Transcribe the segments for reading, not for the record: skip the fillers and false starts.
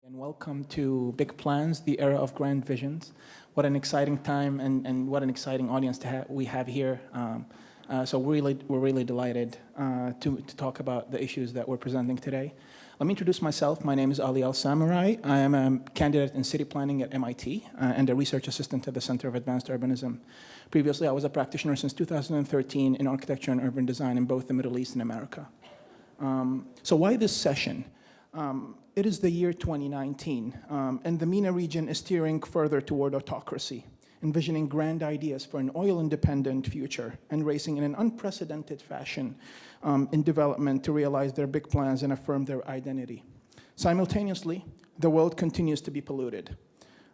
And welcome to Big Plans, the era of grand visions. What an exciting time and what an exciting audience we have here. So we're really delighted to talk about the issues that we're presenting today. Let me introduce myself. My name is Ali Al-Samurai. I am a candidate in city planning at MIT and a research assistant at the Center of Advanced Urbanism. Previously, I was a practitioner since 2013 in architecture and urban design in both the Middle East and America. So why this session? It is the year 2019, and the Mena region is steering further toward autocracy, envisioning grand ideas for an oil-independent future and racing in an unprecedented fashion in development to realize their big plans and affirm their identity. Simultaneously, the world continues to be polluted,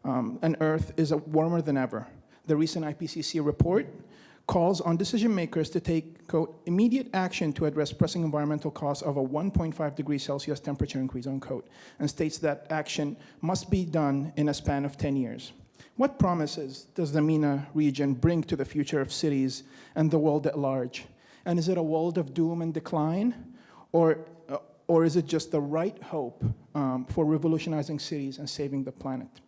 and Earth is warmer than ever. The recent IPCC report calls on decision makers to take, quote, immediate action to address pressing environmental costs of a 1.5 degrees Celsius temperature increase, unquote, and states that action must be done in a span of 10 years. What promises does the Mena region bring to the future of cities and the world at large? And is it a world of doom and decline? Or is it just the right hope for revolutionizing cities and saving the planet?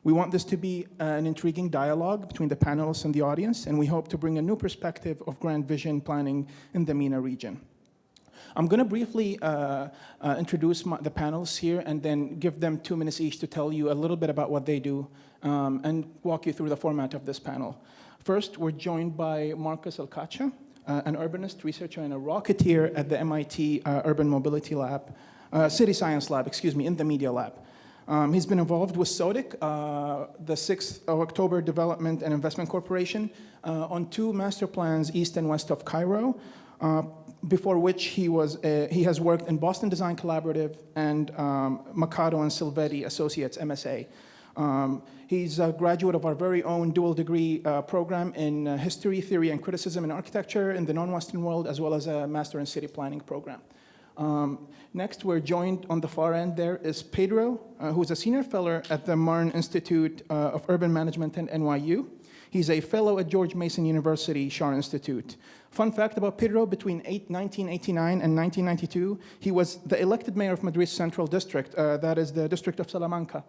We want this to be an intriguing dialogue between the panelists and the audience, and we hope to bring a new perspective of grand vision planning in the Mena region. I'm going to briefly introduce the panelists here and then give them 2 minutes each to tell you a little bit about what they do and walk you through the format of this panel. First, we're joined by Markus Elkatsha, an urbanist, researcher, and a rocketeer at the MIT Urban Mobility Lab, City Science Lab, excuse me, in the Media Lab. He's been involved with SODIC, the 6th of October Development and Investment Corporation, on 2 master plans east and west of Cairo, before which he has worked in Boston Design Collaborative and Mercado and Silvetti Associates, MSA. He's a graduate of our very own dual degree program in History, Theory, and Criticism in Architecture in the non-Western world, as well as a Master in City Planning program. Next, we're joined on the far end there is Pedro, who's a senior fellow at the Marron Institute of Urban Management at NYU. He's a fellow at George Mason University Schar Institute. Fun fact about Pedro, between 1989 and 1992, he was the elected mayor of Madrid's Central District, that is the district of Salamanca.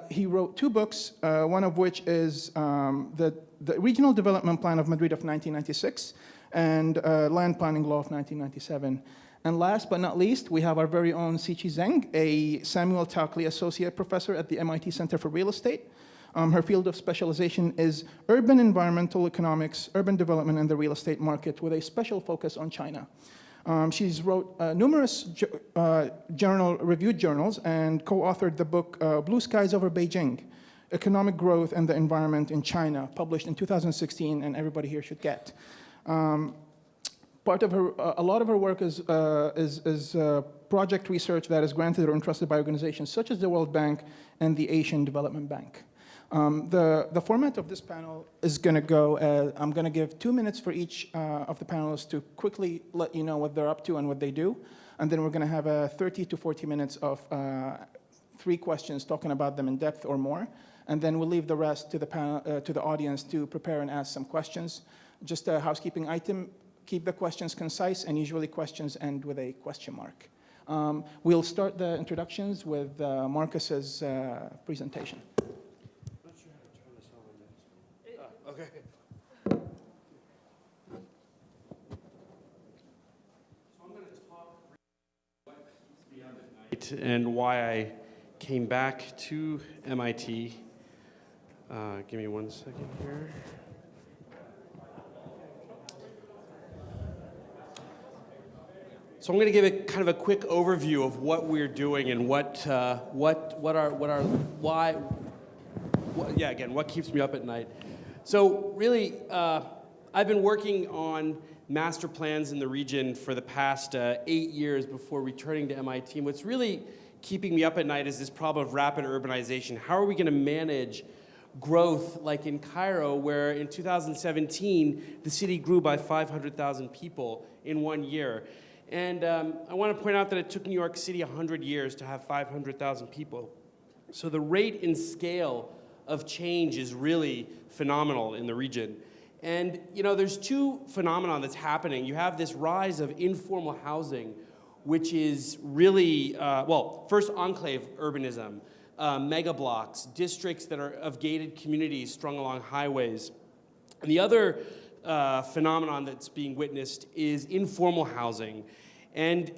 He wrote 2 books, one of which is the Regional Development Plan of Madrid of 1996 and Land Planning Law of 1997. And last but not least, we have our very own Siqi Zheng, a Samuel Tauchli Associate Professor at the MIT Center for Real Estate. Her field of specialization is urban environmental economics, urban development, and the real estate market, with a special focus on China. She's wrote numerous reviewed journals and co-authored the book Blue Skies Over Beijing, Economic Growth and the Environment in China, published in 2016, and everybody here should get. A lot of her work is project research that is granted or entrusted by organizations such as the World Bank and the Asian Development Bank. The format of this panel is going to go, I'm going to give 2 minutes for each of the panelists to quickly let you know what they're up to and what they do. And then we're going to have 30 to 40 minutes of 3 questions talking about them in depth or more. And then we'll leave the rest to the audience to prepare and ask some questions. Just a housekeeping item. Keep the questions concise, and usually questions end with a question mark. We'll start the introductions with Markus's presentation. I'm not sure how to turn this on. Okay. So I'm going to talk what keeps me up at night and why I came back to MIT. Give me 1 second here. So I'm going to give it kind of a quick overview of what we're doing and what keeps me up at night. So really, I've been working on master plans in the region for the past 8 years before returning to MIT. And what's really keeping me up at night is this problem of rapid urbanization. How are we going to manage growth like in Cairo, where in 2017, the city grew by 500,000 people in 1 year? And I want to point out that it took New York City 100 years to have 500,000 people. So the rate and scale of change is really phenomenal in the region. And there's 2 phenomena that's happening. You have this rise of informal housing, which is really, well, first enclave urbanism, mega blocks, districts that are of gated communities strung along highways. And the other phenomenon that's being witnessed is informal housing. And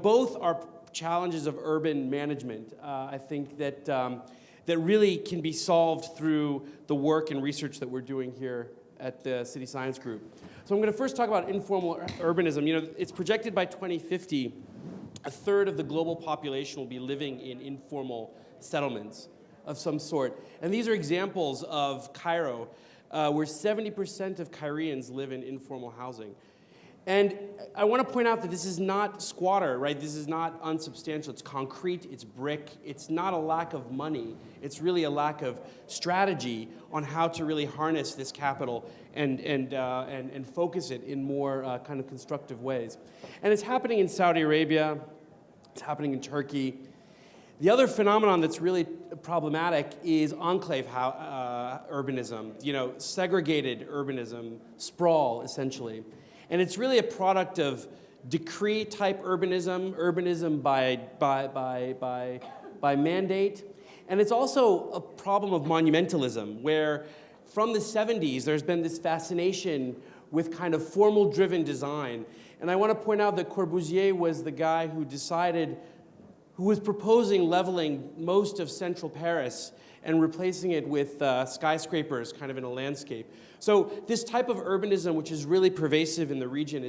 both are challenges of urban management. I think that, that really can be solved through the work and research that we're doing here at the City Science Group. So I'm going to first talk about informal urbanism. It's projected by 2050, a third of the global population will be living in informal settlements of some sort. And these are examples of Cairo, where 70% of Caireans live in informal housing. And I want to point out that this is not squatter, right? This is not unsubstantial. It's concrete, it's brick. It's not a lack of money. It's really a lack of strategy on how to really harness this capital and focus it in more kind of constructive ways. And it's happening in Saudi Arabia. It's happening in Turkey. The other phenomenon that's really problematic is enclave urbanism, segregated urbanism, sprawl, essentially. And it's really a product of decree-type urbanism, urbanism by mandate. And it's also a problem of monumentalism, where from the 70s, there's been this fascination with kind of formal-driven design. And I want to point out that Corbusier was the guy who was proposing leveling most of central Paris and replacing it with skyscrapers kind of in a landscape. So this type of urbanism, which is really pervasive in the region,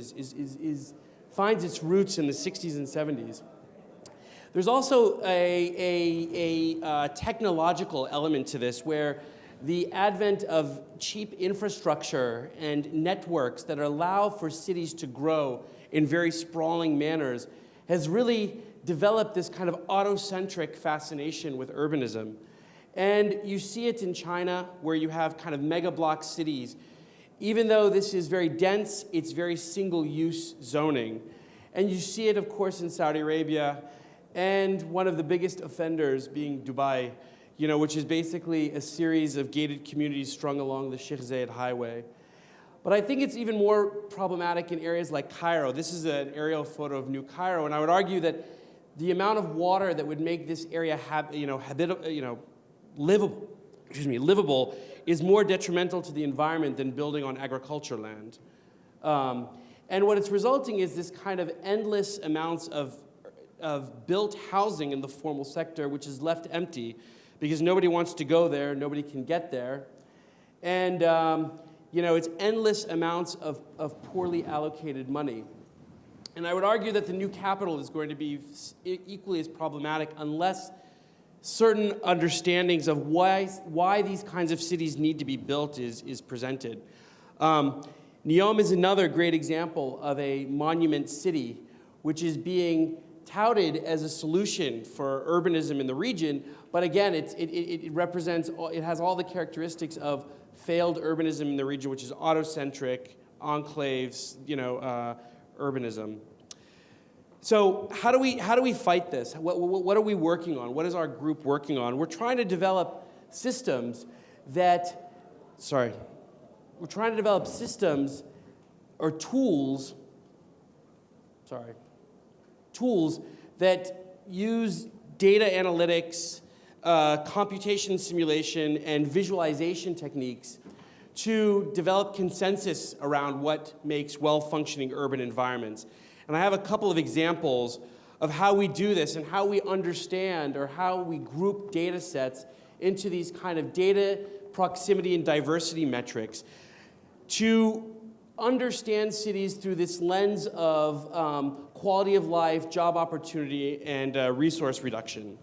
finds its roots in the 60s and 70s. There's also a technological element to this, where the advent of cheap infrastructure and networks that allow for cities to grow in very sprawling manners has really developed this kind of autocentric fascination with urbanism. And you see it in China, where you have kind of mega block cities. Even though this is very dense, it's very single-use zoning. And you see it, of course, in Saudi Arabia, and one of the biggest offenders being Dubai, which is basically a series of gated communities strung along the Sheikh Zayed Highway. But I think it's even more problematic in areas like Cairo. This is an aerial photo of New Cairo, and I would argue that the amount of water that would make this area livable is more detrimental to the environment than building on agriculture land. And what it's resulting is this kind of endless amounts of built housing in the formal sector, which is left empty because nobody wants to go there, nobody can get there. And it's endless amounts of poorly allocated money. And I would argue that the new capital is going to be equally as problematic unless certain understandings of why these kinds of cities need to be built is presented. Neom is another great example of a monument city, which is being touted as a solution for urbanism in the region, but again, it has all the characteristics of failed urbanism in the region, which is autocentric, enclaves, urbanism. So how do we fight this? What are we working on? What is our group working on? We're trying to develop systems or tools that use data analytics, computation simulation, and visualization techniques to develop consensus around what makes well-functioning urban environments. And I have a couple of examples of how we do this and how we understand or how we group data sets into these kind of data proximity and diversity metrics to understand cities through this lens of quality of life, job opportunity, and resource reduction.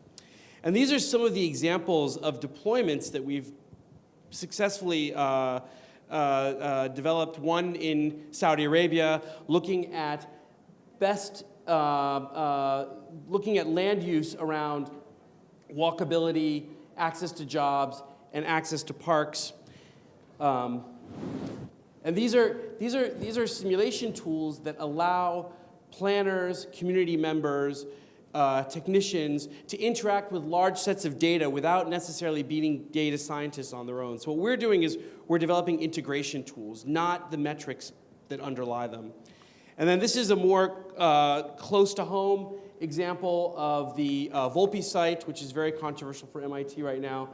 And these are some of the examples of deployments that we've successfully developed. One in Saudi Arabia, looking at looking at land use around walkability, access to jobs, and access to parks. And these are simulation tools that allow planners, community members, technicians to interact with large sets of data without necessarily being data scientists on their own. So what we're doing is we're developing integration tools, not the metrics that underlie them. And then this is a more close to home example of the Volpe site, which is very controversial for MIT right now.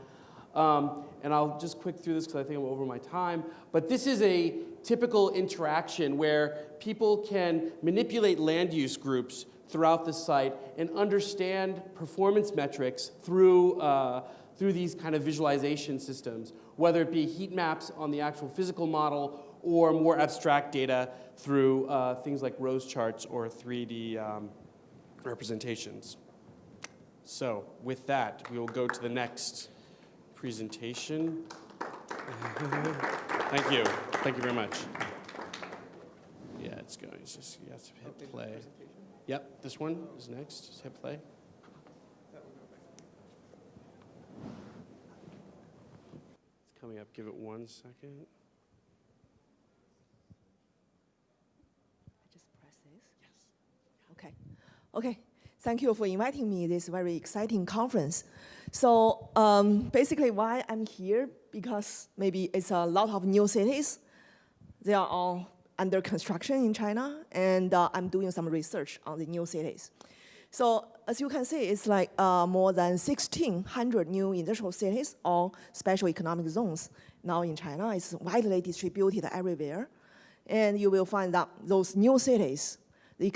And I'll just quick through this because I think I'm over my time. But this is a typical interaction where people can manipulate land use groups throughout the site and understand performance metrics through these kind of visualization systems, whether it be heat maps on the actual physical model or more abstract data through things like rose charts or 3D representations. So with that, we will go to the next presentation. Thank you. Thank you very much. Yeah, it's going. It's just, you have to hit play. Yep, this one is next. Just hit play. It's coming up. Give it 1 second. Just press this? Yes. Okay. Okay. Thank you for inviting me to this very exciting conference. So basically why I'm here, because maybe it's a lot of new cities. They are all under construction in China, and I'm doing some research on the new cities. So as you can see, it's like more than 1,600 new industrial cities or special economic zones now in China. It's widely distributed everywhere. And you will find that those new cities, the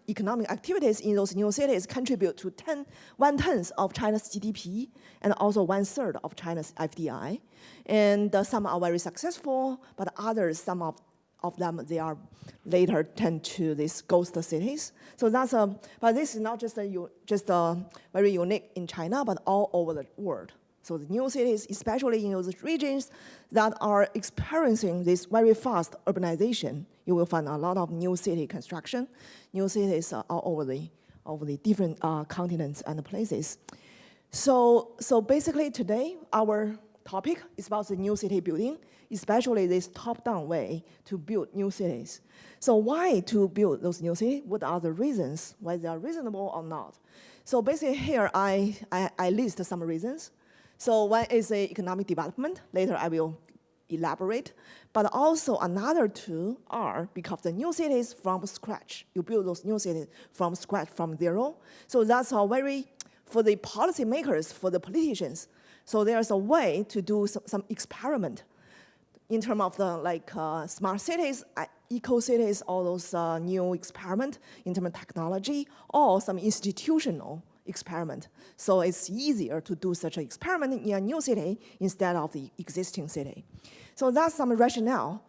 economic activities in those new cities contribute to 1/10 of China's GDP and also 1/3 of China's FDI. And some are very successful, but others, some of them, they are later tend to these ghost cities. So that's but this is not just very unique in China, but all over the world. So the new cities, especially in those regions that are experiencing this very fast urbanization, you will find a lot of new city construction. New cities are all over the different continents and places. So basically today, our topic is about the new city building, especially this top-down way to build new cities. So why to build those new cities? What are the reasons, why they are reasonable or not? So basically here, I list some reasons. So one is the economic development. Later I will elaborate. But also another two are because the new cities from scratch. You build those new cities from scratch, from zero. So that's a very, for the policymakers, for the politicians. So there's a way to do some experiment in terms of the smart cities, eco-cities, all those new experiment in terms of technology, or some institutional experiment. So it's easier to do such an experiment in a new city instead of the existing city. So that's some rationale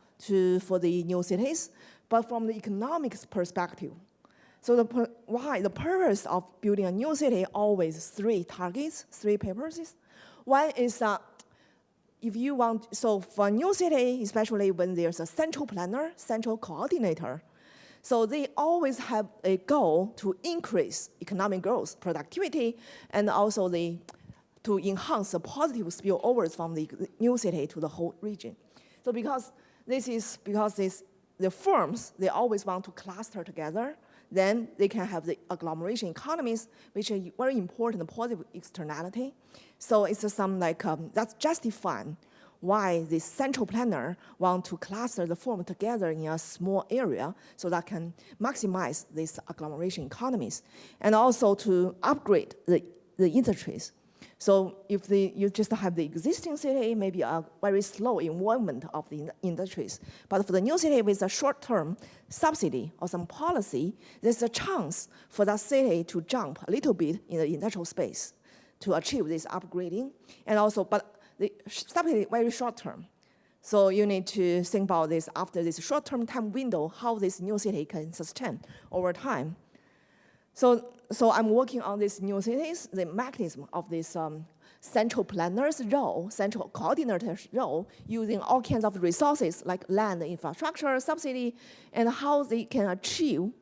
for the new cities, but from the economics perspective. So why the purpose of building a new city always three targets, three purposes. One is if you want, so for a new city, especially when there's a central planner, central coordinator, so they always have a goal to increase economic growth, productivity, and also to enhance the positive spillovers from the new city to the whole region. So because the firms, they always want to cluster together, then they can have the agglomeration economies, which are very important positive externality. So it's some that's justifying why the central planner want to cluster the firm together in a small area so that can maximize these agglomeration economies, and also to upgrade the industries. So if you just have the existing city, maybe a very slow involvement of the industries. But for the new city with a short-term subsidy or some policy, there's a chance for that city to jump a little bit in the industrial space to achieve this upgrading. And also, but the subsidy very short-term. So you need to think about this after this short-term time window, how this new city can sustain over time. So I'm working on these new cities, the mechanism of this central planner's role, central coordinator's role, using all kinds of resources like land, infrastructure, subsidy, and how they can achieve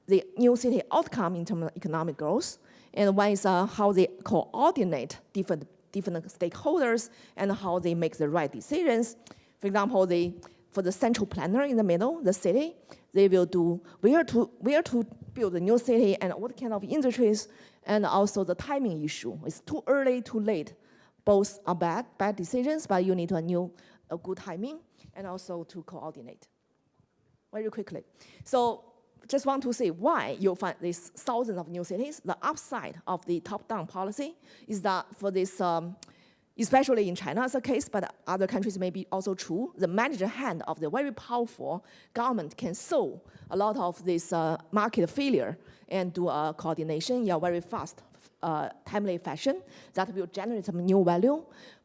the new city outcome in terms of economic growth. And one is how they coordinate different stakeholders and how they make the right decisions. For example, for the central planner in the middle, the city, they will do where to build the new city and what kind of industries, and also the timing issue. It's too early, too late. Both are bad decisions, but you need a good timing and also to coordinate. very quickly. So just want to say why you find these thousands of new cities. The upside of the top-down policy is that for this, especially in China as a case, but other countries may be also true, the manager hand of the very powerful government can solve a lot of this market failure and do a coordination in a very fast, timely fashion that will generate some new value,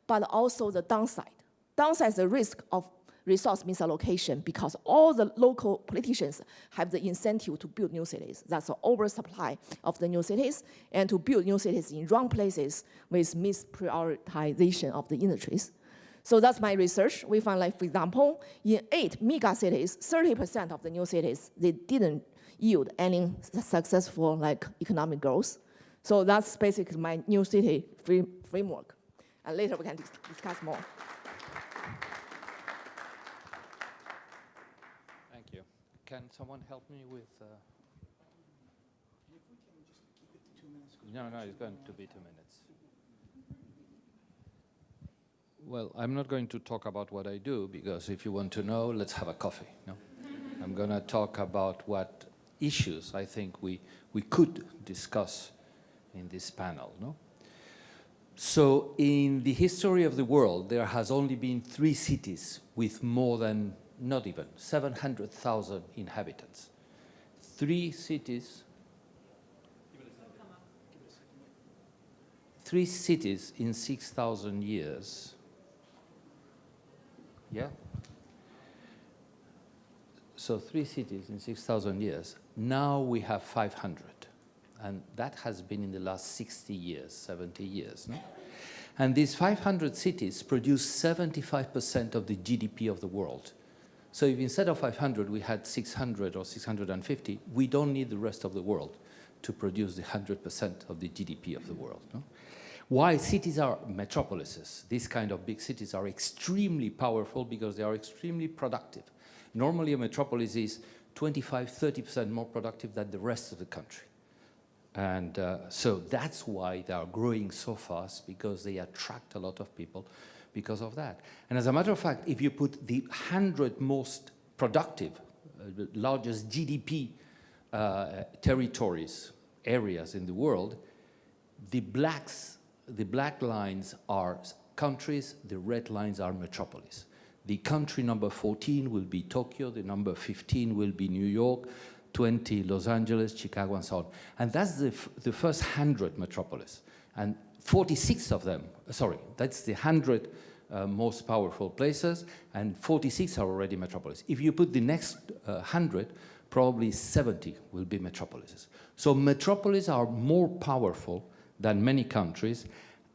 but also the downside. Downside is the risk of resource misallocation because all the local politicians have the incentive to build new cities. That's the oversupply of the new cities, and to build new cities in wrong places with misprioritization of the industries. So that's my research. We found, like, for example, in 8 mega cities, 30% of the new cities, they didn't yield any successful, like, economic growth. So that's basically my new city framework. And later we can discuss more. Can someone help me with... No, it's going to be 2 minutes. Well, I'm not going to talk about what I do, because if you want to know, let's have a coffee. No? I'm going to talk about what issues I think we could discuss in this panel. No? So in the history of the world, there has only been 3 cities with more than not even 700,000 inhabitants. 3 cities. 3 cities in 6,000 years. Yeah? So 3 cities in 6,000 years. Now we have 500. And that has been in the last 60 years, 70 years. No? And these 500 cities produce 75% of the GDP of the world. So if instead of 500 we had 600 or 650, we don't need the rest of the world to produce the 100% of the GDP of the world. No? Why cities are metropolises? These kind of big cities are extremely powerful because they are extremely productive. Normally a metropolis is 25–30% more productive than the rest of the country. And so that's why they are growing so fast, because they attract a lot of people because of that. And as a matter of fact, if you put the 100 most productive, largest GDP territories, areas in the world, the black lines are countries, the red lines are metropolis. The country number 14 will be Tokyo, the number 15 will be New York, 20 Los Angeles, Chicago, and so on. And that's the first 100 metropolis. And 46 of them, that's the 100 most powerful places, and 46 are already metropolis. If you put the next 100, probably 70 will be metropolises. So metropolis are more powerful than many countries,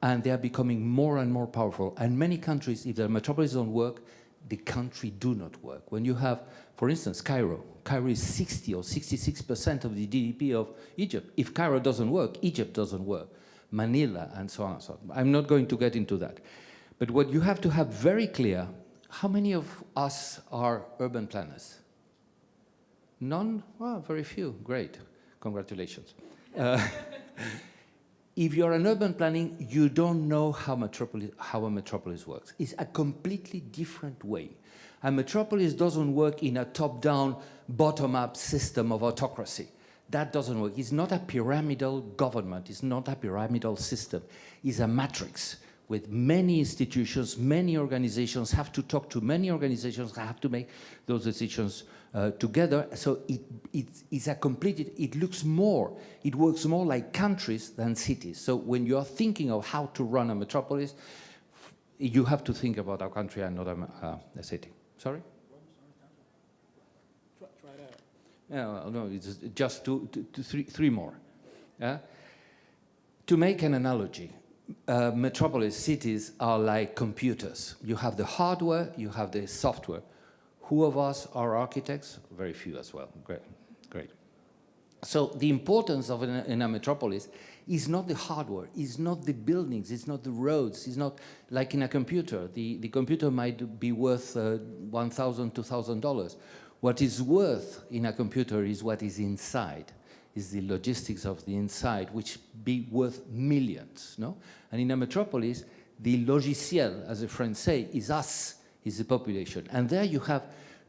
and they are becoming more and more powerful. And many countries, if their metropolis don't work, the country do not work. When you have, for instance, Cairo is 60 or 66% of the GDP of Egypt. If Cairo doesn't work, Egypt doesn't work. Manila, and so on and so on. I'm not going to get into that. But what you have to have very clear, how many of us are urban planners? None? Well, very few. Great. Congratulations. If you're an urban planning, you don't know how a metropolis works. It's a completely different way. A metropolis doesn't work in a top-down, bottom-up system of autocracy. That doesn't work. It's not a pyramidal government. It's not a pyramidal system. It's a matrix with many institutions, many organizations have to talk to many organizations, have to make those decisions together. So it's a completed, it works more like countries than cities. So when you're thinking of how to run a metropolis, you have to think about a country and not a city. Sorry? Try that. Yeah, no, it's just three more. To make an analogy, metropolis cities are like computers. You have the hardware, you have the software. Who of us are architects? Very few as well. Great. So the importance of in a metropolis is not the hardware, is not the buildings, it's not the roads, it's not like in a computer. The computer might be worth $1,000, $2,000. What is worth in a computer is what is inside, is the logistics of the inside, which be worth millions, no? And in a metropolis, the logiciel, as the French say, is us, is the population. And there you have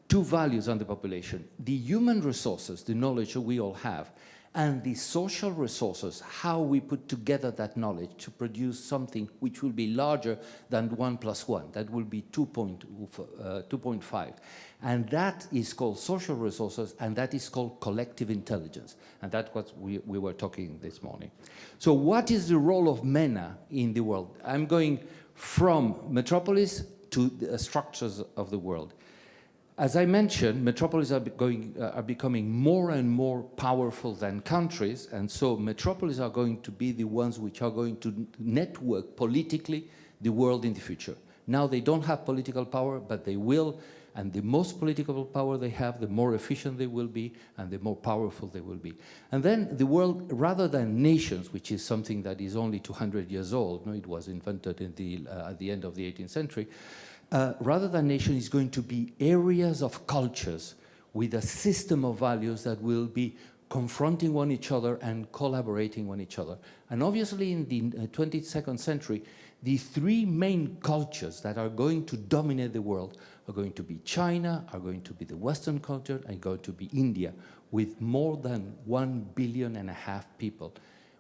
two values on the population: the human resources, the knowledge that we all have, and the social resources, how we put together that knowledge to produce something which will be larger than 1 + 1. That will be 2.5. And that is called social resources, and that is called collective intelligence. And that's what we were talking this morning. So what is the role of Mena in the world? I'm going from metropolis to the structures of the world. As I mentioned, metropolises are becoming more and more powerful than countries, and so metropolises are going to be the ones which are going to network politically the world in the future. Now they don't have political power, but they will, and the most political power they have, the more efficient they will be, and the more powerful they will be. And then the world, rather than nations, which is something that is only 200 years old, no, it was invented in at the end of the 18th century, rather than nation, is going to be areas of cultures with a system of values that will be confronting one each other and collaborating one each other. And obviously in the 22nd century, the three main cultures that are going to dominate the world are going to be China, are going to be the Western culture, and going to be India, with more than 1.5 billion people.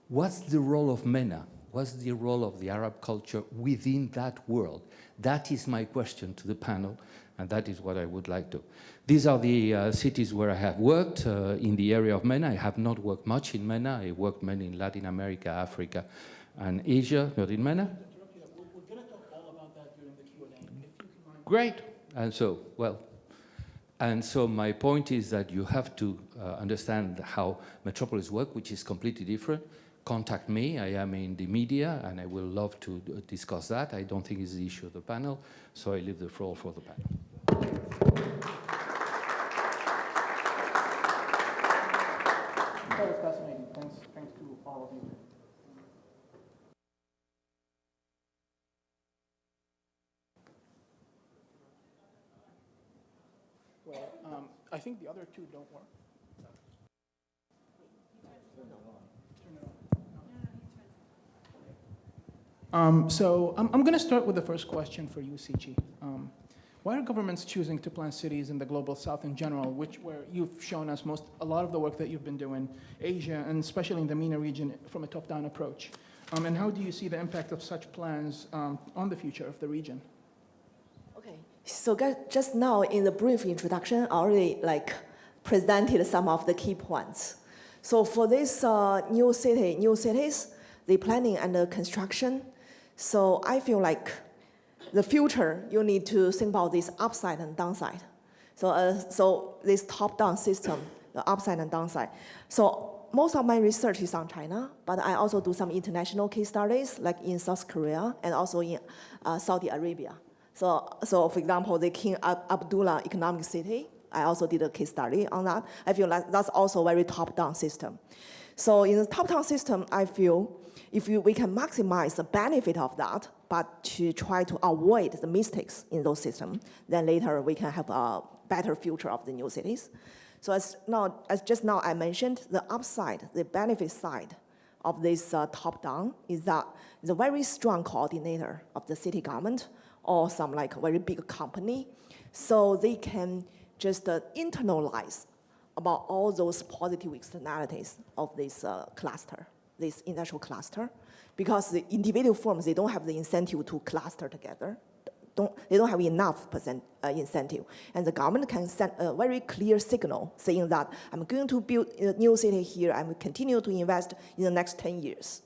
What's the role of Mena? What's the role of the Arab culture within that world? That is my question to the panel, and that is what I would like to. These are the cities where I have worked in the area of Mena. I have not worked much in Mena. I worked mainly in Latin America, Africa, and Asia, not in Mena. We're going to talk all about that during the Q&A. If you can mind. Great. And so my point is that you have to understand how metropolis work, which is completely different. Contact me. I am in the media, and I will love to discuss that. I don't think it's the issue of the panel, so I leave the floor for the panel. That was fascinating. Thanks to all of you. Well, I think the other two don't work. So I'm going to start with the first question for you, Sichi. Why are governments choosing to plan cities in the global south in general, where you've shown us a lot of the work that you've been doing, Asia, and especially in the MENA region, from a top-down approach? And how do you see the impact of such plans on the future of the region? Okay, so just now in the brief introduction, I already presented some of the key points. So for this new cities, the planning and the construction, so I feel like the future, you need to think about this upside and downside. So this top-down system, the upside and downside. So most of my research is on China, but I also do some international case studies, like in South Korea and also in Saudi Arabia. So for example, the King Abdullah Economic City, I also did a case study on that. I feel like that's also a very top-down system. So in the top-down system, I feel if we can maximize the benefit of that, but to try to avoid the mistakes in those systems, then later we can have a better future of the new cities. So as just now I mentioned, the upside, the benefit side of this top-down is that it's a very strong coordinator of the city government or some very big company, so they can just internalize about all those positive externalities of this cluster, this industrial cluster, because the individual firms, they don't have the incentive to cluster together. They don't have enough incentive. And the government can send a very clear signal saying that I'm going to build a new city here, I'm going to continue to invest in the next 10 years.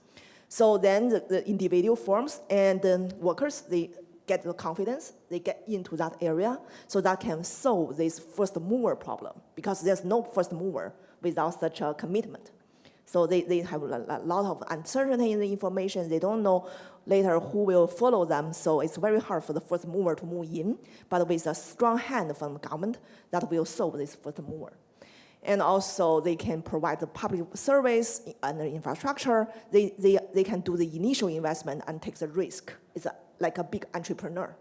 So then the individual firms and the workers, they get the confidence, they get into that area, so that can solve this first mover problem, because there's no first mover without such a commitment. So they have a lot of uncertainty in the information. They don't know later who will follow them, so it's very hard for the first mover to move in, but with a strong hand from the government, that will solve this first mover. And also they can provide the public service and the infrastructure. They can do the initial investment and take the risk. It's like a big entrepreneur.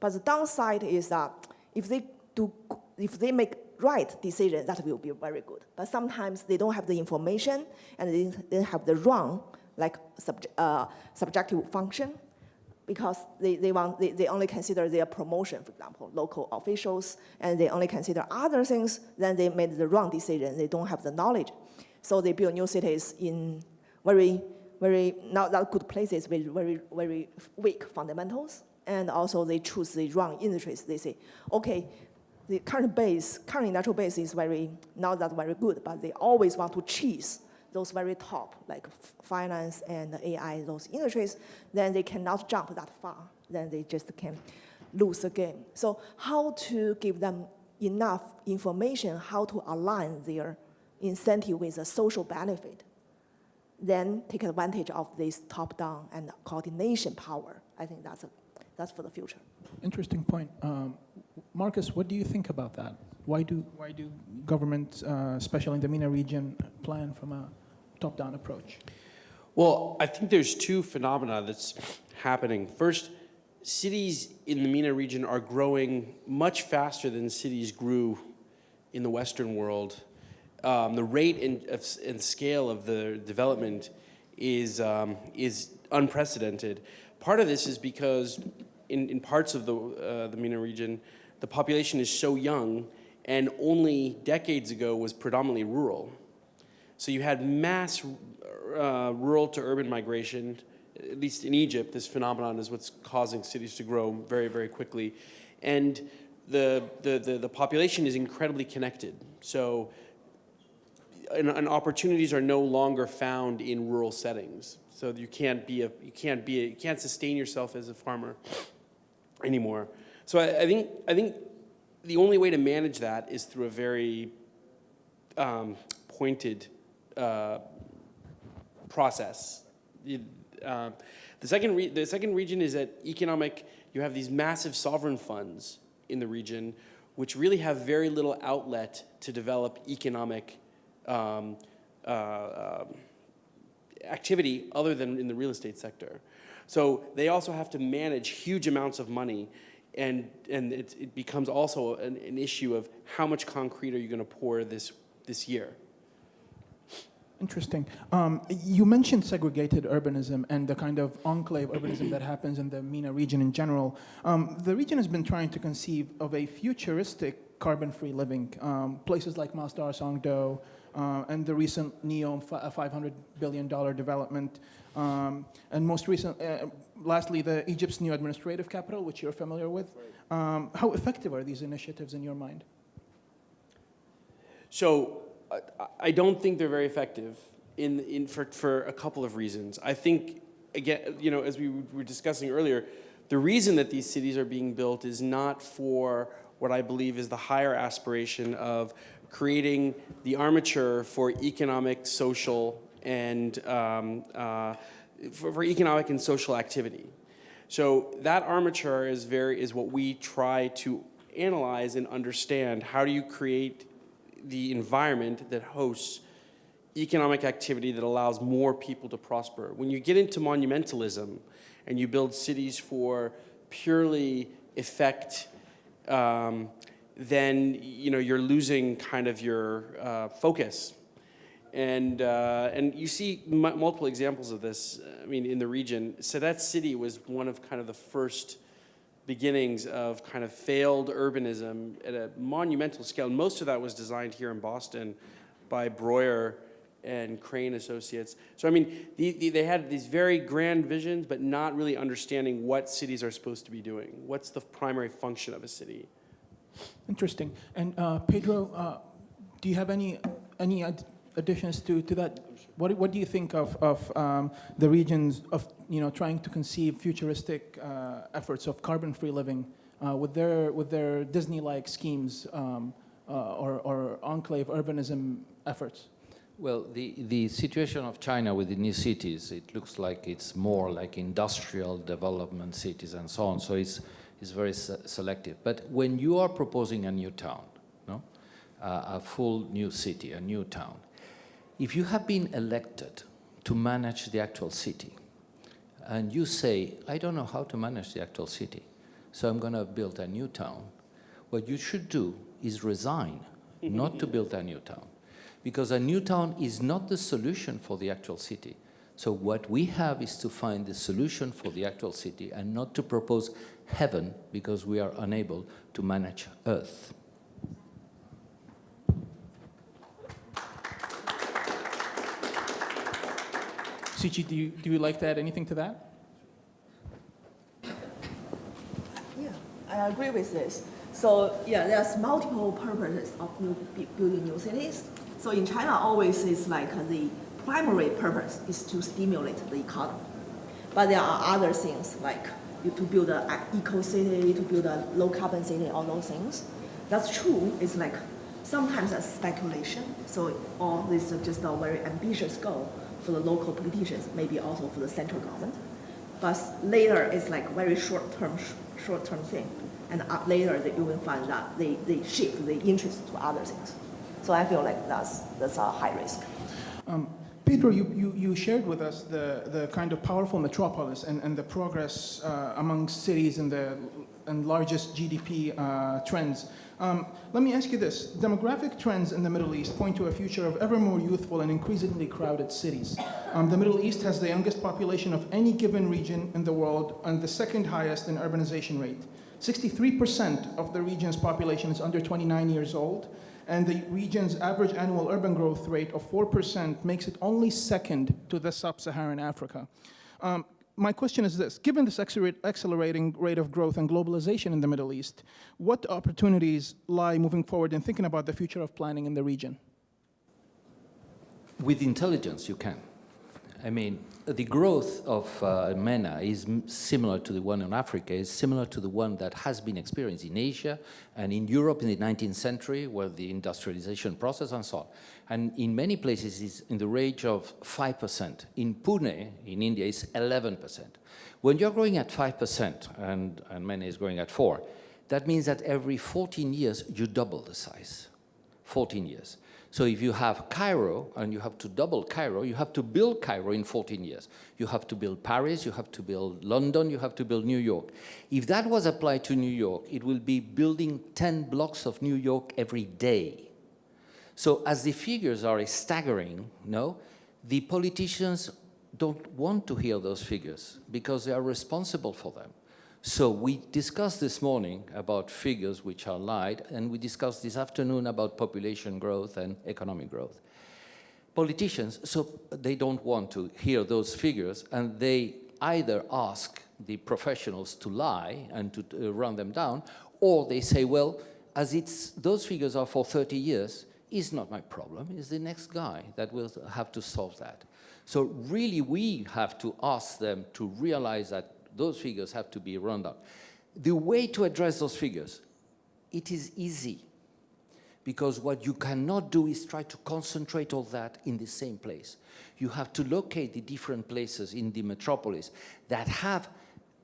But the downside is that if they make right decisions, that will be very good. But sometimes they don't have the information and they have the wrong, subjective function. because they only consider their promotion, for example, local officials, and they only consider other things, then they made the wrong decision. They don't have the knowledge. So they build new cities in very not that good places with very weak fundamentals, and also they choose the wrong industries. They say, okay, the current industrial base is not that very good, but they always want to cheese those very top, like finance and AI, those industries, then they cannot jump that far. Then they just can lose the game. So how to give them enough information, how to align their incentive with a social benefit, then take advantage of this top-down and coordination power. I think that's for the future. Interesting point. Markus, what do you think about that? Why do governments, especially in the MENA region, plan from a top-down approach? Well, I think there's two phenomena that's happening. First, cities in the MENA region are growing much faster than cities grew in the Western world. The rate and scale of the development is unprecedented. Part of this is because in parts of the MENA region, the population is so young, and only decades ago was predominantly rural. So you had mass rural to urban migration. At least in Egypt, this phenomenon is what's causing cities to grow very, very quickly. And the population is incredibly connected. So and opportunities are no longer found in rural settings. So you can't sustain yourself as a farmer anymore. So I think the only way to manage that is through a very pointed process. The second region is that you have these massive sovereign funds in the region, which really have very little outlet to develop economic activity other than in the real estate sector. So they also have to manage huge amounts of money, and it becomes also an issue of how much concrete are you going to pour this year. Interesting. You mentioned segregated urbanism and the kind of enclave urbanism that happens in the MENA region in general. The region has been trying to conceive of a futuristic carbon-free living. Places like Masdar, Songdo, and the recent NEOM $500 billion development. And most lastly, the Egypt's new administrative capital, which you're familiar with. How effective are these initiatives in your mind? So I don't think they're very effective for a couple of reasons. I think, again, as we were discussing earlier, the reason that these cities are being built is not for what I believe is the higher aspiration of creating the armature for economic, social, and for economic and social activity. So that armature is what we try to analyze and understand. How do you create the environment that hosts economic activity that allows more people to prosper? When you get into monumentalism and you build cities for purely effect, then you're losing kind of your focus. And you see multiple examples of this. I mean, in the region, Sadat City was one of kind of the first beginnings of kind of failed urbanism at a monumental scale. Most of that was designed here in Boston by Breuer and Crane Associates. So I mean, they had these very grand visions, but not really understanding what cities are supposed to be doing. What's the primary function of a city? Interesting. And Pedro, do you have any additions to that? What do you think of the regions of trying to conceive futuristic efforts of carbon-free living with their Disney-like schemes or enclave urbanism efforts? Well, the situation of China with the new cities, it looks like it's more like industrial development cities and so on. So it's very selective. But when you are proposing a new town, a full new city, a new town, if you have been elected to manage the actual city, and you say, I don't know how to manage the actual city, so I'm going to build a new town, what you should do is resign, not to build a new town. Because a new town is not the solution for the actual city. So what we have is to find the solution for the actual city and not to propose heaven because we are unable to manage earth. Sichi, do you like to add anything to that? Yeah, I agree with this. So yeah, there's multiple purposes of building new cities. So in China, always is like the primary purpose is to stimulate the economy. But there are other things like to build an eco-city, to build a low-carbon city, all those things. That's true. It's like sometimes a speculation. So all this is just a very ambitious goal for the local politicians, maybe also for the central government. But later, it's like very short-term thing. And later, you will find that they shift the interest to other things. So I feel like that's a high risk. Pedro, you shared with us the kind of powerful metropolis and the progress among cities and largest GDP trends. Let me ask you this. Demographic trends in the Middle East point to a future of ever more youthful and increasingly crowded cities. The Middle East has the youngest population of any given region in the world and the second highest in urbanization rate. 63% of the region's population is under 29 years old, and the region's average annual urban growth rate of 4% makes it only second to the sub-Saharan Africa. My question is this: given this accelerating rate of growth and globalization in the Middle East, what opportunities lie moving forward in thinking about the future of planning in the region? With intelligence, you can. I mean, the growth of Mena is similar to the one in Africa, is similar to the one that has been experienced in Asia and in Europe in the 19th century, where the industrialization process and so on. And in many places, it's in the range of 5%. In Pune, in India, it's 11%. When you're growing at 5%, and Mena is growing at 4%, that means that every 14 years, you double the size. 14 years. So if you have Cairo and you have to double Cairo, you have to build Cairo in 14 years. You have to build Paris, you have to build London, you have to build New York. If that was applied to New York, it will be building 10 blocks of New York every day. So as the figures are staggering, no, the politicians don't want to hear those figures because they are responsible for them. So we discussed this morning about figures which are lied, and we discussed this afternoon about population growth and economic growth. Politicians, so they don't want to hear those figures, and they either ask the professionals to lie and to run them down, or they say, well, as those figures are for 30 years, it's not my problem, it's the next guy that will have to solve that. So really we have to ask them to realize that those figures have to be run down. The way to address those figures, it is easy, because what you cannot do is try to concentrate all that in the same place. You have to locate the different places in the metropolis that have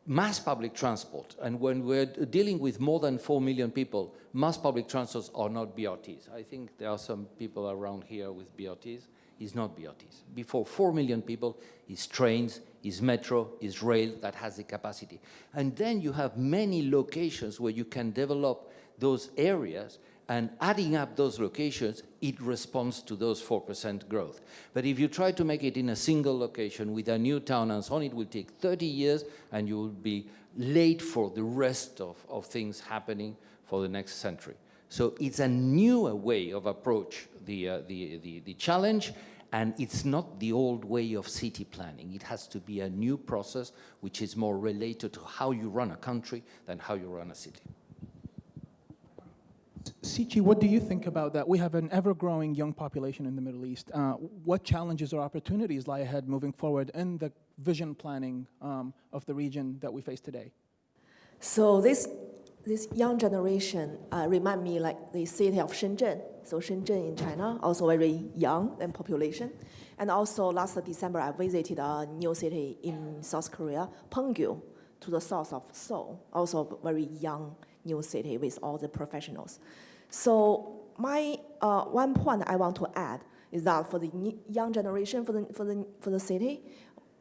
mass public transport. And when we're dealing with more than 4 million people, mass public transports are not BRTs. I think there are some people around here with BRTs. It's not BRTs. Before 4 million people, it's trains, is metro, is rail that has the capacity. And then you have many locations where you can develop those areas, and adding up those locations, it responds to those 4% growth. But if you try to make it in a single location with a new town and so on, it will take 30 years, and you will be late for the rest of things happening for the next century. So it's a newer way of approach the challenge, and it's not the old way of city planning. It has to be a new process which is more related to how you run a country than how you run a city. Sichi, what do you think about that? We have an ever-growing young population in the Middle East. What challenges or opportunities lie ahead moving forward in the vision planning of the region that we face today? So this young generation remind me like the city of Shenzhen. So Shenzhen in China, also very young in population. And also last December, I visited a new city in South Korea, Pyeongju, to the south of Seoul. Also very young new city with all the professionals. So my one point I want to add is that for the young generation, for the city,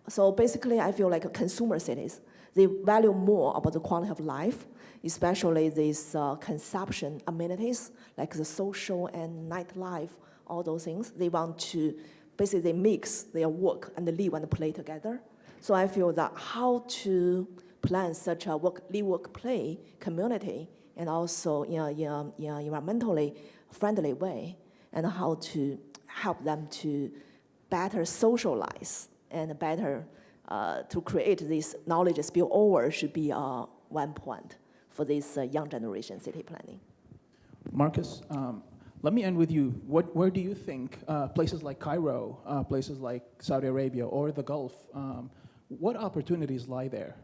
so basically I feel like consumer cities, they value more about the quality of life, especially these consumption amenities, like the social and nightlife, all those things. They want to basically they mix their work and live and play together. So I feel that how to plan such a live, work, play community, and also in an environmentally friendly way, and how to help them to better socialize and better to create this knowledge spillover should be one point for this young generation city planning. Markus, let me end with you. Where do you think places like Cairo, places like Saudi Arabia or the Gulf, what opportunities lie there?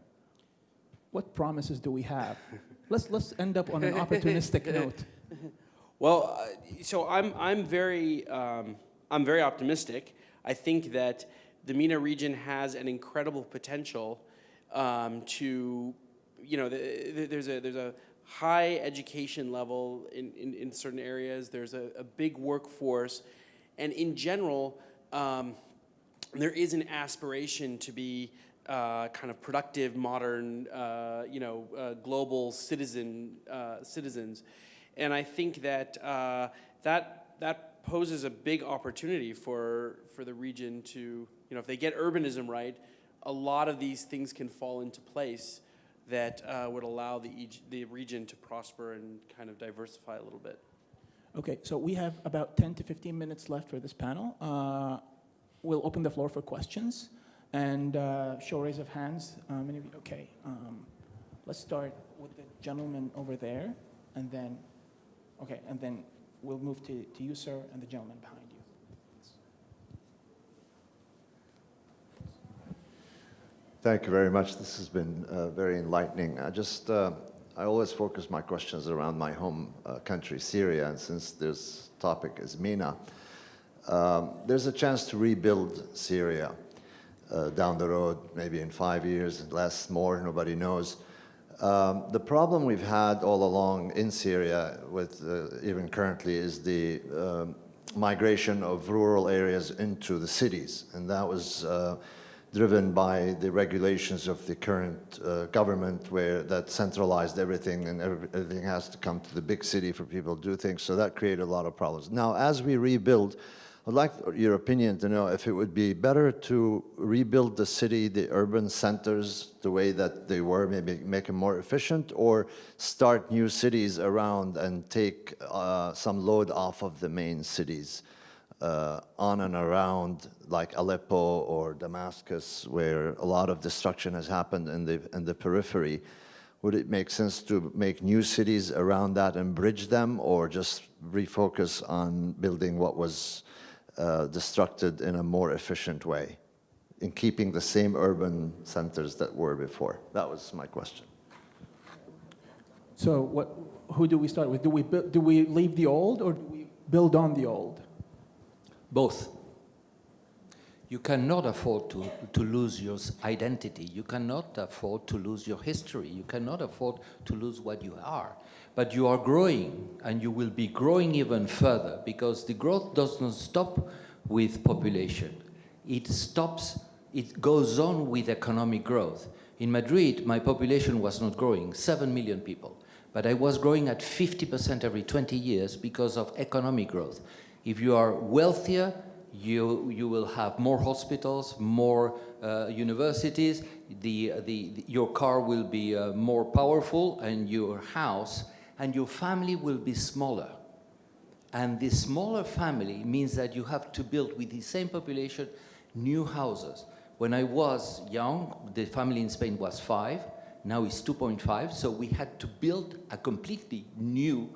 What promises do we have? Let's end up on an opportunistic note. Well, so I'm very optimistic. I think that the Mena region has an incredible potential to, there's a high education level in certain areas. There's a big workforce, and in general, there is an aspiration to be kind of productive, modern, global citizens, and I think that that poses a big opportunity for the region to, if they get urbanism right, a lot of these things can fall into place that would allow the region to prosper and kind of diversify a little bit. Okay, so we have about 10 to 15 minutes left for this panel. We'll open the floor for questions and show raise of hands. Many of you, okay. Let's start with the gentleman over there, and then, okay, and then we'll move to you, sir, and the gentleman behind you. Thank you very much. This has been very enlightening. I always focus my questions around my home country, Syria, and since this topic is Mena, there's a chance to rebuild Syria down the road, maybe in 5 years, less, more, nobody knows. The problem we've had all along in Syria, with even currently, is the migration of rural areas into the cities, and that was driven by the regulations of the current government, that centralized everything, and everything has to come to the big city for people to do things, so that created a lot of problems. Now, as we rebuild, I'd like your opinion to know if it would be better to rebuild the city, the urban centers, the way that they were, maybe make them more efficient, or start new cities around and take some load off of the main cities on and around, like Aleppo or Damascus, where a lot of destruction has happened in the periphery. Would it make sense to make new cities around that and bridge them, or just refocus on building what was destructed in a more efficient way, in keeping the same urban centers that were before? That was my question. So who do we start with? Do we leave the old, or do we build on the old? Both. You cannot afford to lose your identity. You cannot afford to lose your history. You cannot afford to lose what you are. But you are growing, and you will be growing even further, because the growth does not stop with population. It goes on with economic growth. In Madrid, my population was not growing, 7 million people. But I was growing at 50% every 20 years because of economic growth. If you are wealthier, you will have more hospitals, more universities, your car will be more powerful, and your house and your family will be smaller. And the smaller family means that you have to build, with the same population, new houses. When I was young, the family in Spain was 5, now it's 2.5, so we had to build a completely new,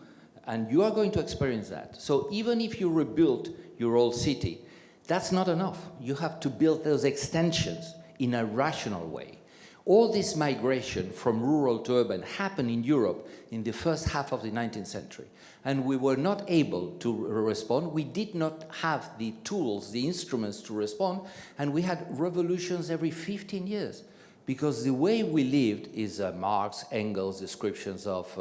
and you are going to experience that. So even if you rebuild your old city, that's not enough. You have to build those extensions in a rational way. All this migration from rural to urban happened in Europe in the first half of the 19th century. And we were not able to respond. We did not have the tools, the instruments to respond. And we had revolutions every 15 years. Because the way we lived is Marx, Engels' descriptions of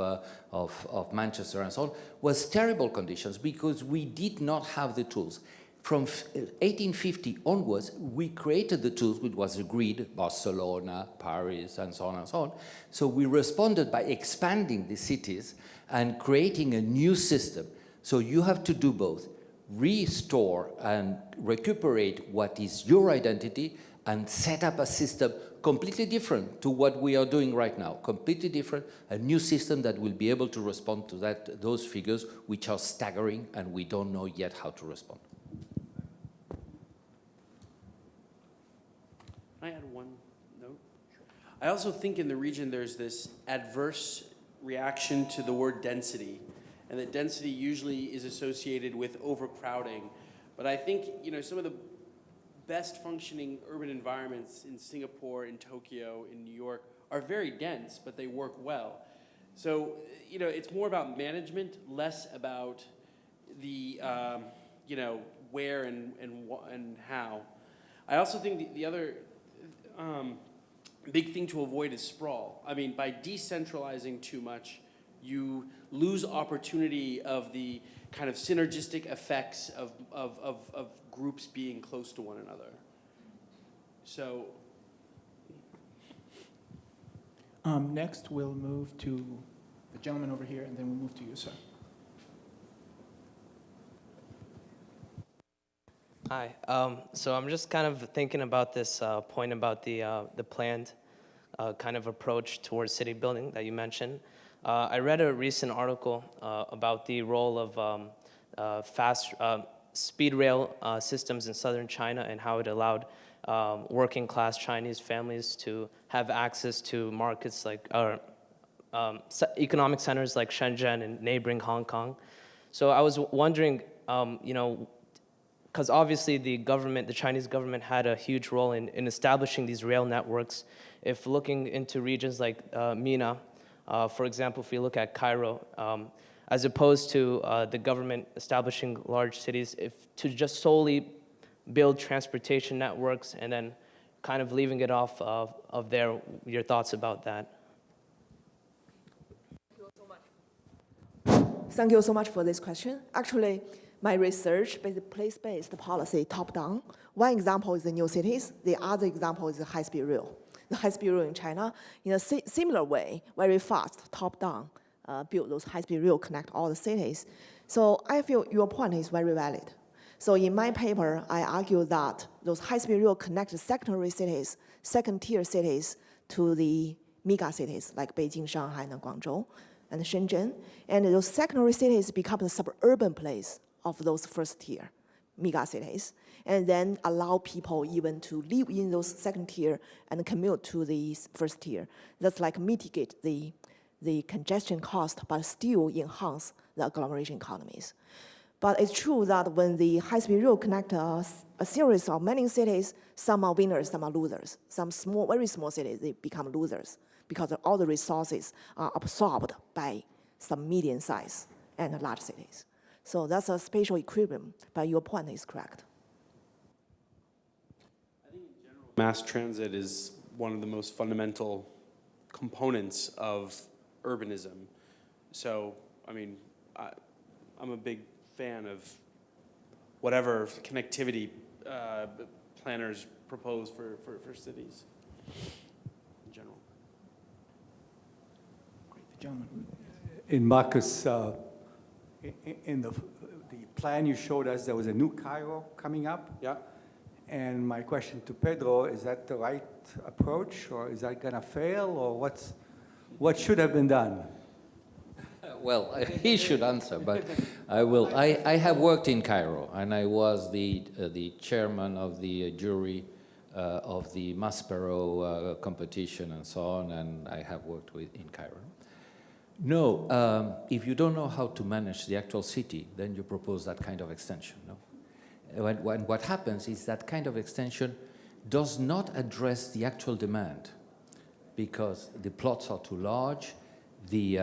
Manchester and so on, was terrible conditions because we did not have the tools. From 1850 onwards, we created the tools, which was agreed, Barcelona, Paris, and so on and so on. So we responded by expanding the cities and creating a new system. So you have to do both. restore and recuperate what is your identity and set up a system completely different to what we are doing right now, completely different, a new system that will be able to respond to those figures which are staggering and we don't know yet how to respond. Can I add one note? I also think in the region there's this adverse reaction to the word density, and that density usually is associated with overcrowding. But I think, you know, some of the best functioning urban environments in Singapore, in Tokyo, in New York are very dense, but they work well. So, you know, it's more about management, less about the, you know, where and how. I also think the other big thing to avoid is sprawl. I mean, by decentralizing too much, you lose opportunity of the kind of synergistic effects of groups being close to one another. So. Next, we'll move to the gentleman over here, and then we'll move to you, sir. Hi. So I'm just kind of thinking about this point about the planned kind of approach towards city building that you mentioned. I read a recent article about the role of fast speed rail systems in southern China and how it allowed working class Chinese families to have access to markets like economic centers like Shenzhen and neighboring Hong Kong. So I was wondering, you know, because obviously the Chinese government had a huge role in establishing these rail networks. If looking into regions like Mena, for example, if you look at Cairo, as opposed to the government establishing large cities, to just solely build transportation networks and then kind of leaving it off of there, your thoughts about that? Thank you so much for this question. Actually, my research is place-based policy, top-down. One example is the new cities. The other example is the high-speed rail. The high-speed rail in China, in a similar way, very fast, top-down, build those high-speed rail, connect all the cities. So I feel your point is very valid. So in my paper, I argue that those high-speed rail connect secondary cities, second-tier cities, to the mega cities like Beijing, Shanghai, and Guangzhou, and Shenzhen. And those secondary cities become the suburban place of those first-tier mega cities, and then allow people even to live in those second tier and commute to the first tier. That's like mitigate the congestion cost, but still enhance the agglomeration economies. But it's true that when the high-speed rail connect a series of many cities, some are winners, some are losers. Some small, very small cities, they become losers because all the resources are absorbed by some medium size and large cities. So that's a spatial equilibrium, but your point is correct. I think in general, mass transit is one of the most fundamental components of urbanism. So, I mean, I'm a big fan of whatever connectivity planners propose for cities in general. Great, the gentleman. In Markus, in the plan you showed us, there was a new Cairo coming up. Yeah. And my question to Pedro, is that the right approach, or is that going to fail, or what should have been done? Well, he should answer, but I will. I have worked in Cairo, and I was the chairman of the jury of the Masdar competition and so on, and I have worked in Cairo. No, if you don't know how to manage the actual city, then you propose that kind of extension. No? When what happens is that kind of extension does not address the actual demand, because the plots are too large, the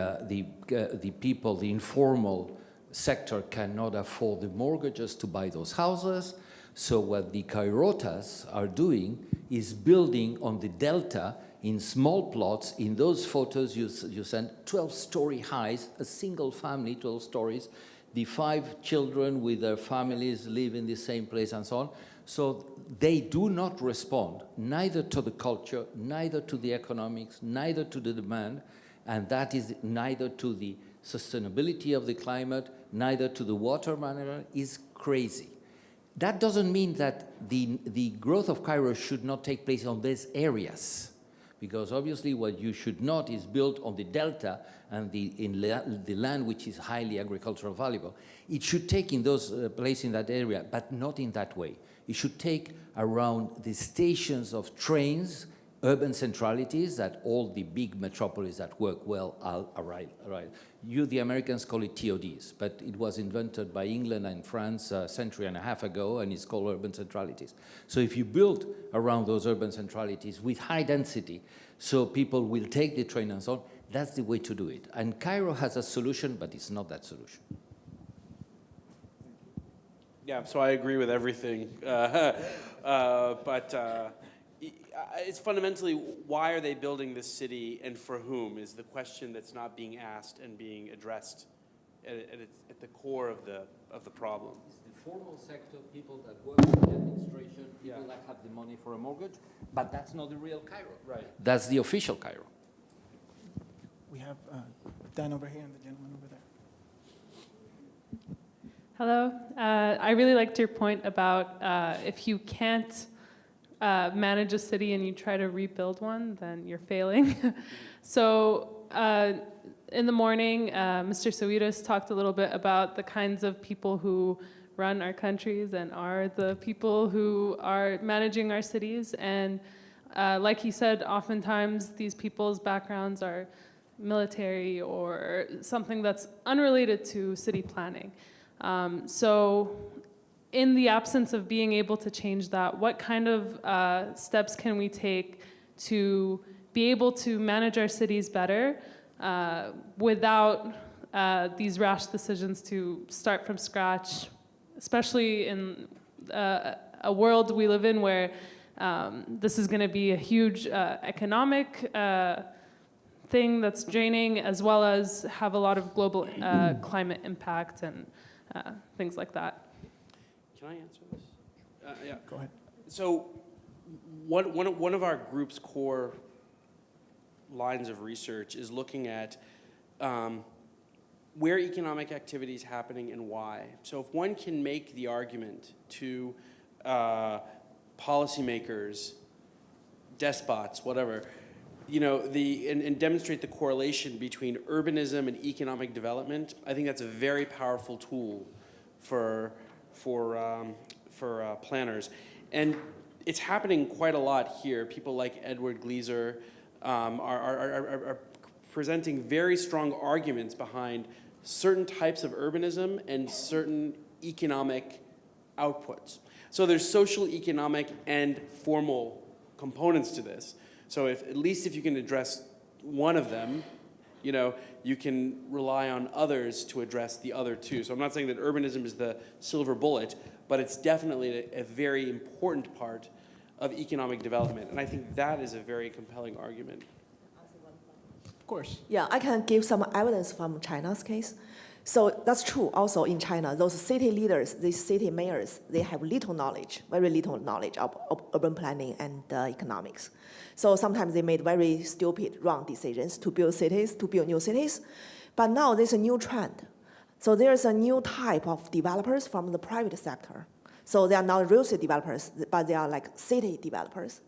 people, the informal sector cannot afford the mortgages to buy those houses. So what the Cairotas are doing is building on the delta in small plots. In those photos you send 12-story highs, a single family, 12 stories. The 5 children with their families live in the same place and so on. So they do not respond neither to the culture, neither to the economics, neither to the demand, and that is neither to the sustainability of the climate, neither to the water management, is crazy. That doesn't mean that the growth of Cairo should not take place on these areas, because obviously what you should not is build on the delta and the land which is highly agricultural valuable. It should take in those places in that area, but not in that way. It should take around the stations of trains, urban centralities that all the big metropolises that work well arrive. You, the Americans, call it TODs, but it was invented by England and France a century and a half ago, and it's called urban centralities. So if you build around those urban centralities with high density, so people will take the train and so on, that's the way to do it. And Cairo has a solution, but it's not that solution. Yeah, so I agree with everything. It's fundamentally, why are they building this city and for whom is the question that's not being asked and being addressed at the core of the problem. It's the formal sector, people that work in the administration, people that have the money for a mortgage, but that's not the real Cairo. Right. That's the official Cairo. We have Dan over here and the gentleman over there. Hello. I really liked your point about if you can't manage a city and you try to rebuild one, then you're failing. So in the morning, Mr. Sawiris talked a little bit about the kinds of people who run our countries and are the people who are managing our cities. And like he said, oftentimes these people's backgrounds are military or something that's unrelated to city planning. So in the absence of being able to change that, what kind of steps can we take to be able to manage our cities better without these rash decisions to start from scratch, especially in a world we live in where this is going to be a huge economic thing that's draining, as well as have a lot of global climate impact and things like that. Can I answer this? Yeah. Go ahead. So one of our group's core lines of research is looking at where economic activity is happening and why. So if one can make the argument to policymakers, despots, whatever, and demonstrate the correlation between urbanism and economic development, I think that's a very powerful tool for planners. And it's happening quite a lot here. People like Edward Gleiser are presenting very strong arguments behind certain types of urbanism and certain economic outputs. So there's social, economic, and formal components to this. So at least if you can address one of them, you can rely on others to address the other two. So I'm not saying that urbanism is the silver bullet, but it's definitely a very important part of economic development. And I think that is a very compelling argument. Of course. Yeah, I can give some evidence from China's case. So that's true also in China. Those city leaders, these city mayors, they have little knowledge, very little knowledge of urban planning and economics. So sometimes they made very stupid, wrong decisions to build cities, to build new cities. But now there's a new trend. So there's a new type of developers from the private sector. So they are not real estate developers, but they are like city developers.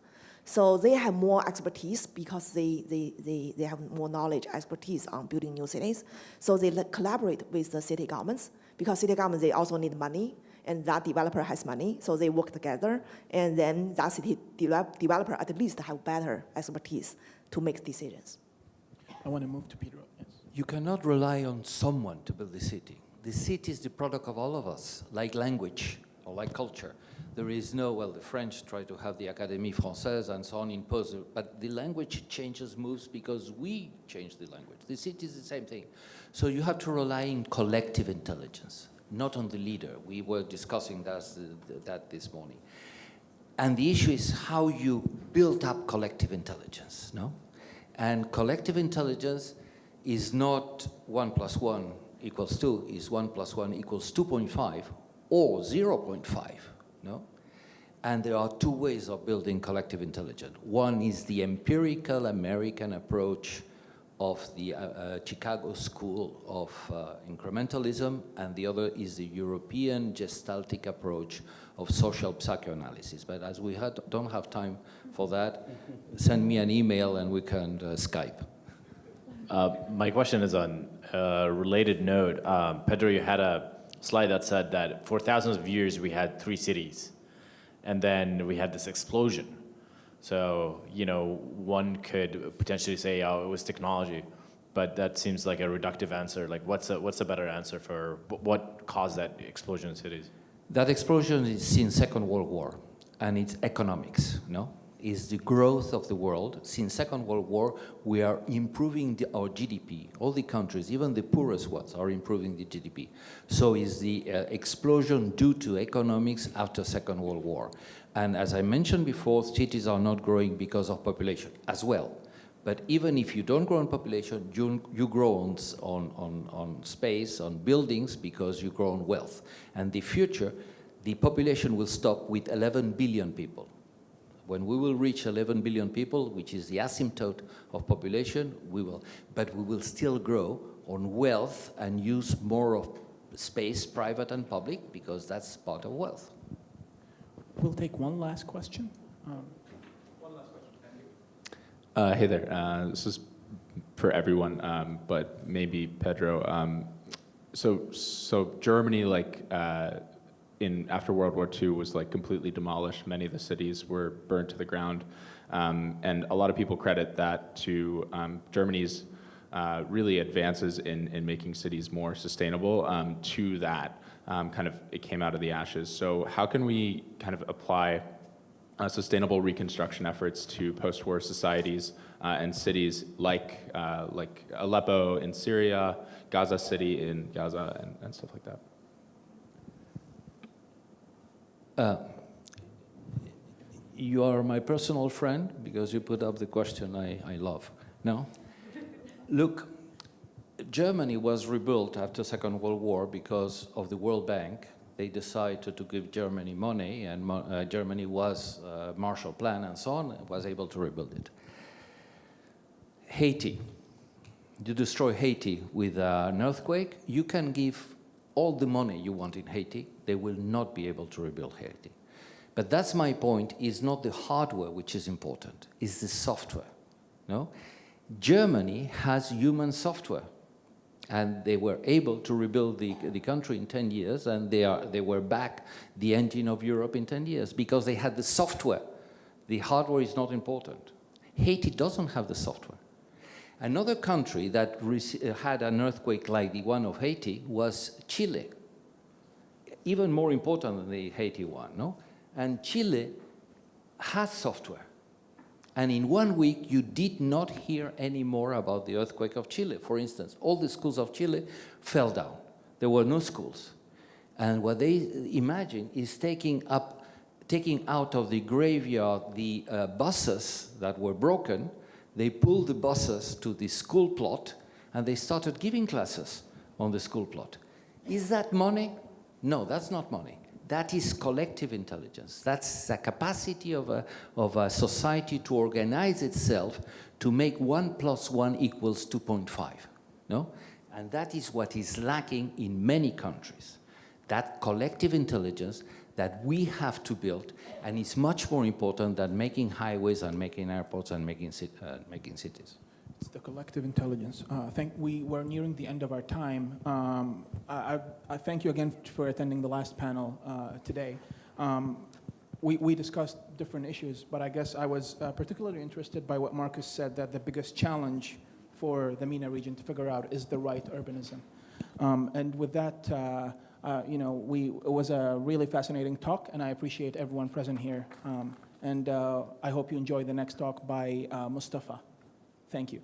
So they have more expertise because they have more knowledge, expertise on building new cities. So they collaborate with the city governments because city governments, they also need money, and that developer has money, so they work together, and then that city developer at least have better expertise to make decisions. I want to move to Pedro. Yes. You cannot rely on someone to build the city. The city is the product of all of us, like language or like culture. There is no, well, the French try to have the Académie Française and so on imposed, but the language changes, moves because we change the language. The city is the same thing. So you have to rely on collective intelligence, not on the leader. We were discussing that this morning. And the issue is how you build up collective intelligence, no? And collective intelligence is not 1 + 1 = 2, is 1 + 1 = 2.5 or 0.5. No? And there are two ways of building collective intelligence. One is the empirical American approach of the Chicago School of Incrementalism, and the other is the European gestaltic approach of social psychoanalysis. But as we don't have time for that, send me an email and we can Skype. My question is on a related note. Pedro, you had a slide that said that for thousands of years we had 3 cities, and then we had this explosion. So, you know, one could potentially say, oh, it was technology, but that seems like a reductive answer. Like, what's a better answer for what caused that explosion in cities? That explosion is since Second World War, and it's economics, no? Is the growth of the world. Since Second World War, we are improving our GDP. All the countries, even the poorest ones, are improving the GDP. So is the explosion due to economics after Second World War. And as I mentioned before, cities are not growing because of population as well. But even if you don't grow in population, you grow on space, on buildings, because you grow on wealth. And the future, the population will stop with 11 billion people. When we will reach 11 billion people, which is the asymptote of population, but we will still grow on wealth and use more of space, private and public, because that's part of wealth. We'll take one last question. One last question, thank you. Hey there, this is for everyone, but maybe Pedro. So Germany, like, after World War II, was like completely demolished. Many of the cities were burned to the ground, and a lot of people credit that to Germany's really advances in making cities more sustainable. To that, kind of it came out of the ashes. So how can we kind of apply sustainable reconstruction efforts to post-war societies and cities like Aleppo in Syria, Gaza City in Gaza, and stuff like that? You are my personal friend because you put up the question I love. No? Look, Germany was rebuilt after Second World War because of the World Bank. They decided to give Germany money, and Germany was Marshall Plan and so on, was able to rebuild it. Haiti. You destroy Haiti with an earthquake, you can give all the money you want in Haiti, they will not be able to rebuild Haiti. But that's my point, is not the hardware which is important, it's the software. No? Germany has human software, and they were able to rebuild the country in 10 years, and they were back the engine of Europe in 10 years, because they had the software. The hardware is not important. Haiti doesn't have the software. Another country that had an earthquake like the one of Haiti was Chile, even more important than the Haiti one, no? And Chile has software. And in 1 week, you did not hear any more about the earthquake of Chile. For instance, all the schools of Chile fell down. There were no schools. And what they imagine is taking out of the graveyard the buses that were broken. They pulled the buses to the school plot, and they started giving classes on the school plot. Is that money? No, that's not money. That is collective intelligence. That's the capacity of a society to organize itself to make 1 + 1 = 2.5. No? And that is what is lacking in many countries. That collective intelligence that we have to build, and it's much more important than making highways and making airports and making cities. It's the collective intelligence. I think we were nearing the end of our time. I thank you again for attending the last panel today. We discussed different issues, but I guess I was particularly interested by what Markus said, that the biggest challenge for the MENA region to figure out is the right urbanism. And with that, it was a really fascinating talk, and I appreciate everyone present here. And I hope you enjoy the next talk by Mustafa. Thank you.